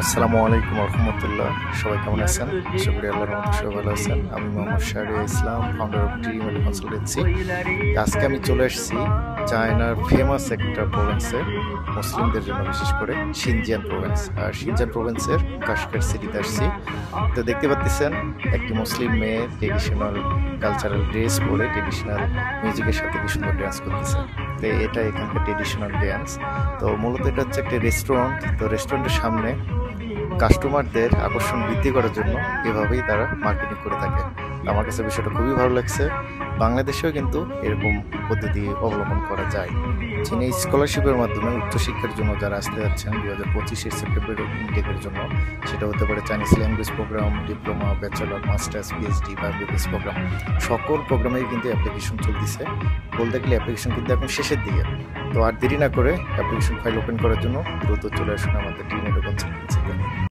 আসসালামু আলাইকুম রহমতুল্লাহ। সবাই কেমন আছেন? আশা করি আল্লাহর রহমতে সবাই ভালো আছেন। আমি মোহাম্মদ শাহরিয়া ইসলাম, ফাউন্ডার অফ ড্রিম কনসালটেন্সি। আজকে আমি চলে আসছি চায়নার ফেমাস একটা প্রভিন্সে, মুসলিমদের জন্য বিশেষ করে শিনজিয়ান প্রভিন্স। আর শিনজিয়ান প্রভিন্সের কাশকার সিটিতে আসছি। তো দেখতে পাচ্ছেন একটি মুসলিম মেয়ে ট্রেডিশনাল কালচারাল ড্রেস পরে ট্রেডিশনাল মিউজিকের সাথে কি সুন্দর ডান্স করতেছে। তো এটা এখানকার ট্রেডিশনাল ডান্স। তো মূলত এটা হচ্ছে একটা রেস্টুরেন্ট। তো রেস্টুরেন্টের সামনে কাস্টমারদের আকর্ষণ বৃদ্ধি করার জন্য এভাবেই তারা মার্কেটিং করে থাকে। আমার কাছে বিষয়টা খুবই ভালো লাগছে। বাংলাদেশেও কিন্তু এরকম পদ্ধতি অবলম্বন করা যায়। যিনি স্কলারশিপের মাধ্যমে উচ্চশিক্ষার জন্য যারা আসতে যাচ্ছেন 2025 সেপ্টেম্বর ইনটেকের জন্য, সেটা হতে পারে Chinese language programme, diploma, bachelor, masters, PhD বা এমবিবিএস প্রোগ্রাম, সকল প্রোগ্রামেই কিন্তু অ্যাপ্লিকেশন চলতেছে। বলতে গেলে অ্যাপ্লিকেশন কিন্তু এখন শেষের দিকে। তো আর দেরি না করে অ্যাপ্লিকেশন ফাইল ওপেন করার জন্য দ্রুত চলে আসুন আমাদের ড্রিম কনসালটেন্সি।